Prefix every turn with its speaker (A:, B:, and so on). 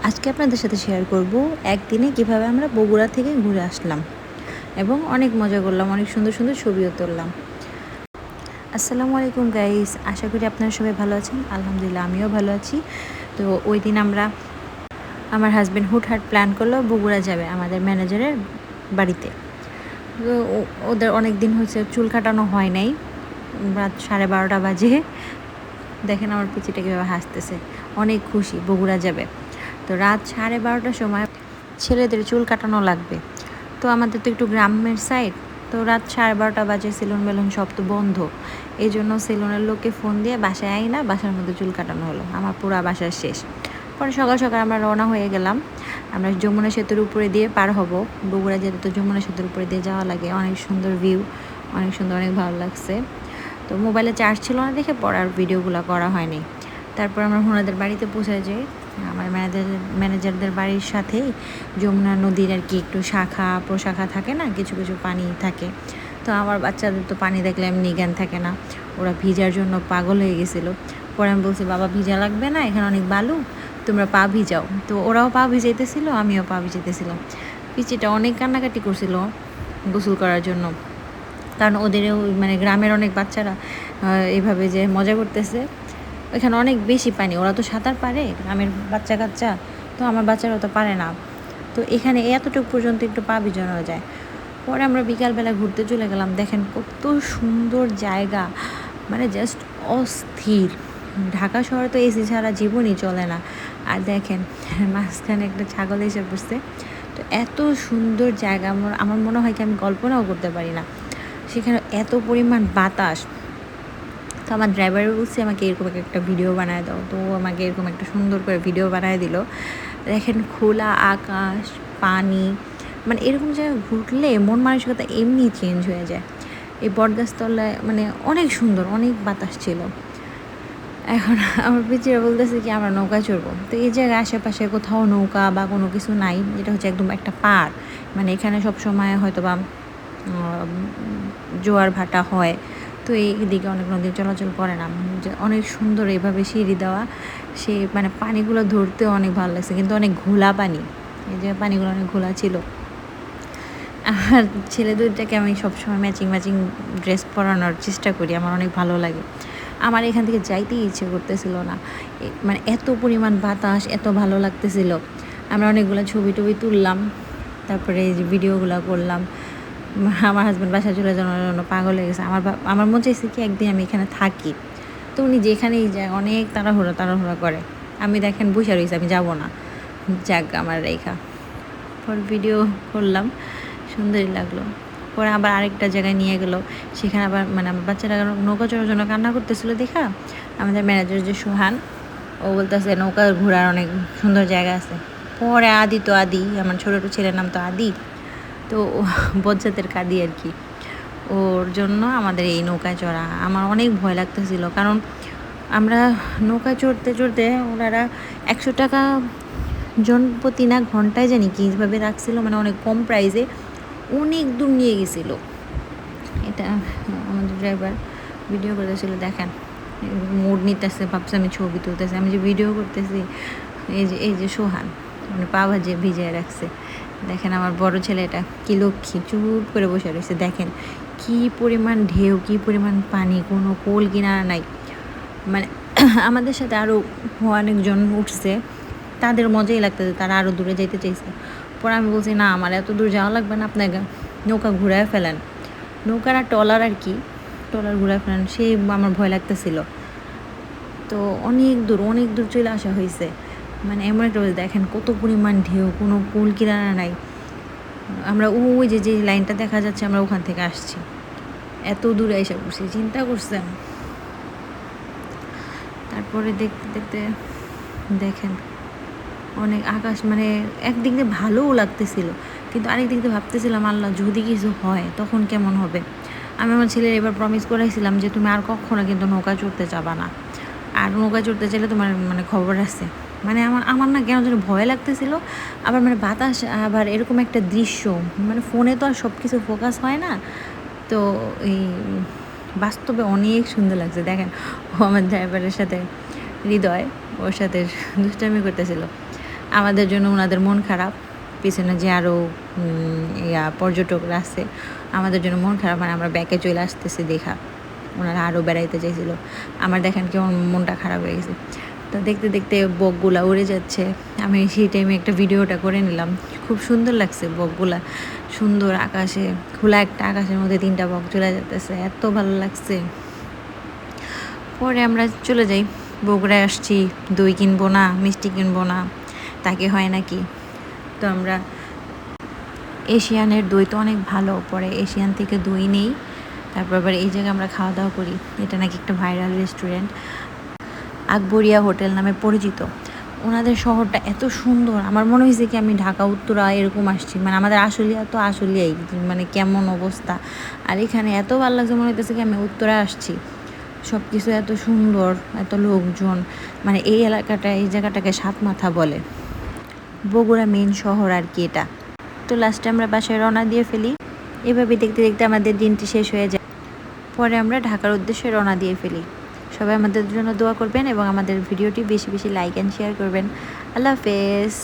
A: আজকে আপনাদের সাথে শেয়ার করব একদিনে কিভাবে আমরা বগুড়া থেকে ঘুরে আসলাম এবং অনেক মজা করলাম, অনেক সুন্দর সুন্দর ছবিও তুললাম। আসসালামু আলাইকুম গাইস, আশা করি আপনারা সবাই ভালো আছেন। আলহামদুলিল্লাহ আমিও ভালো আছি। তো ওই দিন আমার হাজব্যান্ড হুটহাট প্ল্যান করলো বগুড়া যাবে আমাদের ম্যানেজারের বাড়িতে। তো ওদের অনেক দিন হচ্ছে চুল কাটানো হয় নাই। রাত 12:30 বাজে। দেখেন আমার পিচিটা কীভাবে হাসতেছে, অনেক খুশি বগুড়া যাবে। তো রাত 12:30টার সময় ছেলেদের চুল কাটানো লাগবে। তো আমাদের তো একটু গ্রামের সাইড, তো রাত 12:30 বাজে, সেলুন বেলুন সব তো বন্ধ। এই জন্য সেলুনের লোককে ফোন দিয়ে বাসায় আই না, বাসার মধ্যে চুল কাটানো হলো। আমার পুরা বাসার শেষ। পরে সকাল সকাল আমরা রওনা হয়ে গেলাম। আমরা যমুনা সেতুর উপরে দিয়ে পার হব। বগুড়া যেতে তো যমুনা সেতুর উপরে দিয়ে যাওয়া লাগে। অনেক সুন্দর ভিউ, অনেক সুন্দর, অনেক ভালো লাগছে। তো মোবাইলে চার্জ ছিল না দেখে পরে আর ভিডিওগুলো করা হয়নি। তারপর আমরা ওনাদের বাড়িতে পৌঁছে যাই। আমার ম্যানেজারদের বাড়ির সাথেই যমুনা নদীর আর কি একটু শাখা প্রশাখা থাকে না, কিছু কিছু পানি থাকে। তো আমার বাচ্চাদের তো পানি দেখলে এমনি জ্ঞান থাকে না, ওরা ভিজার জন্য পাগল হয়ে গেছিলো। পরে আমি বলছি, বাবা ভিজা লাগবে না, এখানে অনেক বালু, তোমরা পা ভিজাও। তো ওরাও পা ভিজাইতেছিল, আমিও পা ভিজাইতেছিলাম। পিচিটা অনেক কান্নাকাটি করছিল গোসল করার জন্য, কারণ ওদেরও মানে গ্রামের অনেক বাচ্চারা এইভাবে যে মজা করতেছে। ওইখানে অনেক বেশি পানি, ওরা তো সাঁতার পারে গ্রামের বাচ্চা কাচ্চা, তো আমার বাচ্চারা তো পারে না। তো এখানে এতটুকু পর্যন্ত একটু পা ভিজানো যায়। পরে আমরা বিকালবেলা ঘুরতে চলে গেলাম। দেখেন কত সুন্দর জায়গা, মানে জাস্ট অস্থির। ঢাকা শহরে তো এসি ছাড়া জীবনই চলে না। আর দেখেন মাঝখানে একটা ছাগল এসে পড়ছে। তো এত সুন্দর জায়গা, আমার মনে হয় কি আমি কল্পনাও করতে পারি না। সেখানে এত পরিমাণ বাতাস। তো আমার ড্রাইভারও বলছে আমাকে এরকম একটা ভিডিও বানায় দাও, তো আমাকে এরকম একটা সুন্দর করে ভিডিও বানায় দিল। দেখেন খোলা আকাশ, পানি, মানে এরকম জায়গায় ঘুরলে মন মানসিকতা এমনি চেঞ্জ হয়ে যায়। এই বটগাছতলায় মানে অনেক সুন্দর, অনেক বাতাস ছিল। এখন আমার পিচিরা বলতেছে কি আমরা নৌকায় চড়বো। তো এই জায়গায় আশেপাশে কোথাও নৌকা বা কোনো কিছু নাই, এটা হচ্ছে একদম একটা পাড়। মানে এখানে সব সময় হয়তো বা জোয়ার ভাটা হয়, তো এইদিকে অনেক নদী চলাচল করে না। অনেক সুন্দর এইভাবে সিঁড়ি দেওয়া, সেই মানে পানিগুলো ধরতেও অনেক ভালো লাগছে, কিন্তু অনেক ঘোলা পানি। এই যে পানিগুলো অনেক ঘোলা ছিল। আর ছেলে দুইটাকে আমি সবসময় ম্যাচিং ম্যাচিং ড্রেস পরানোর চেষ্টা করি, আমার অনেক ভালো লাগে। আমার এখান থেকে যাইতেই ইচ্ছে করতেছিল না, মানে এত পরিমাণ বাতাস, এত ভালো লাগতেছিল। আমরা অনেকগুলো ছবি টবি তুললাম, তারপরে এই যে ভিডিওগুলো করলাম। আমার হাজব্যান্ড বাসায় চলে যাওয়ার জন্য পাগল হয়ে গেছে। আমার মন চাইছে কি একদিন আমি এখানে থাকি। তো উনি যেখানেই যায় অনেক তাড়াহুড়া করে। আমি দেখেন বসে রয়েছি, আমি যাব না, যাক আমার রেখা। পর ভিডিও করলাম, সুন্দরই লাগলো। পরে আবার আরেকটা জায়গায় নিয়ে গেলো, সেখানে আবার মানে আমার বাচ্চারা নৌকা চড়ার জন্য কান্না করতেছিলো দেখা আমাদের ম্যানেজার যে সোহান, ও বলতেছে নৌকা ঘোরার অনেক সুন্দর জায়গা আছে। পরে আদি আমার ছোটো ছেলের নাম তো আদি, তো বজ্জাতের কাদি আর কি, ওর জন্য আমাদের এই নৌকায় চড়া। আমার অনেক ভয় লাগতেছিল, কারণ আমরা নৌকায় চড়তে চড়তে ওনারা 100 টাকা জন প্রতি না ঘন্টায় জানি কীভাবে রাখছিল, মানে অনেক কম প্রাইসে অনেক দূর নিয়ে গেছিলো। এটা আমাদের ড্রাইভার ভিডিও করতেছিল, দেখেন মোড নিতেছে, ভাবছে আমি ছবি তুলতেছি, আমি যে ভিডিও করতেছি। এই যে সোহান মানে পা ভাজে ভিজিয়ে রাখছে। দেখেন আমার বড় ছেলেটা কি লক্ষ্মী, চুপ করে বসে রয়েছে। দেখেন কি পরিমাণ ঢেউ, কি পরিমাণ পানি, কোনো কোল কিনারা নাই। মানে আমাদের সাথে আরও অনেকজন উঠছে, তাদের মজাই লাগতেছে, তারা আরও দূরে যেতে চাইছে। পরে আমি বলছি না, আমার এত দূর যাওয়া লাগবে না, আপনাকে নৌকা ঘুরায় ফেলেন, নৌকার আর ট্রলার আর কি, ট্রলার ঘুরায় ফেলেন। সেই আমার ভয় লাগতেছিল। তো অনেক দূর চলে আসা হয়েছে। মানে এমন একটা দেখেন কত পরিমাণ ঢেউ, কোনো কুল কিনারা নাই। আমরা ওই যে লাইনটা দেখা যাচ্ছে, আমরা ওখান থেকে আসছি, এত দূরে এসে পড়ছি, চিন্তা করছেন। তারপরে দেখতে দেখতে দেখেন অনেক আকাশ, মানে একদিক দিয়ে ভালোও লাগতেছিল, কিন্তু আরেক দিক দিয়ে ভাবতেছিলাম আল্লাহ যদি কিছু হয় তখন কেমন হবে। আমি আমার ছেলের এবার প্রমিস করাইছিলাম যে তুমি আর কখনো কিন্তু নৌকা চড়তে যাবা না, আর নৌকা চড়তে চাইলে তোমার মানে খবর আছে। মানে আমার না কেন যেন ভয় লাগতেছিল, আবার মানে বাতাস, আবার এরকম একটা দৃশ্য, মানে ফোনে তো আর সব কিছু ফোকাস হয় না। তো এই বাস্তবে অনেক সুন্দর লাগছে। দেখেন ও আমার ড্রাইভারের সাথে হৃদয়, ওর সাথে দুষ্টামি করতেছিল। আমাদের জন্য ওনাদের মন খারাপ, পিছনে যে আরও পর্যটকরা আছে আমাদের জন্য মন খারাপ, মানে আমরা ব্যাকে চলে আসতেছি দেখা ওনারা আরও বেড়াইতে চাইছিল। আমার দেখেন কেমন মনটা খারাপ হয়ে গেছে। তো দেখতে দেখতে বকগুলা উড়ে যাচ্ছে, আমি সেই টাইমে একটা ভিডিওটা করে নিলাম। খুব সুন্দর লাগছে বকগুলা, সুন্দর আকাশে, খোলা একটা আকাশের মধ্যে 3টা বক চলে যেতেছে, এত ভালো লাগছে। পরে আমরা চলে যাই, বগুড়ায় আসছি, দই কিনবো না, মিষ্টি কিনবো না, তাকে হয় নাকি। তো আমরা এশিয়ানের দই তো অনেক ভালো, পরে এশিয়ান থেকে দই নেই, তারপর আবার এই জায়গায় আমরা খাওয়া দাওয়া করি। এটা নাকি একটা ভাইরাল রেস্টুরেন্ট, আকবরিয়া হোটেল নামে পরিচিত। ওনাদের শহরটা এত সুন্দর, আমার মনে হয়েছে কি আমি ঢাকা উত্তরা এরকম আসছি, মানে আমাদের আশুলিয়া তো আশুলিয়াই, মানে কেমন অবস্থা। আর এখানে এত ভালো লাগছে, মনে হইতেছে কি আমি উত্তরা আসছি। সব কিছু এত সুন্দর, এত লোকজন, মানে এই এলাকাটা, এই জায়গাটাকে সাত মাথা বলে। বগুড়া মেন শহর আর কি এটা। তো লাস্টে আমরা বাসায় রওনা দিয়ে ফেলি। এভাবে দেখতে দেখতে আমাদের দিনটি শেষ হয়ে যায়। পরে আমরা ঢাকার উদ্দেশ্যে রওনা দিয়ে ফেলি। সবাই আমাদের জন্য দোয়া করবেন এবং আমাদের ভিডিওটি বেশি বেশি লাইক অ্যান্ড শেয়ার করবেন। আল্লাহ হাফেজ।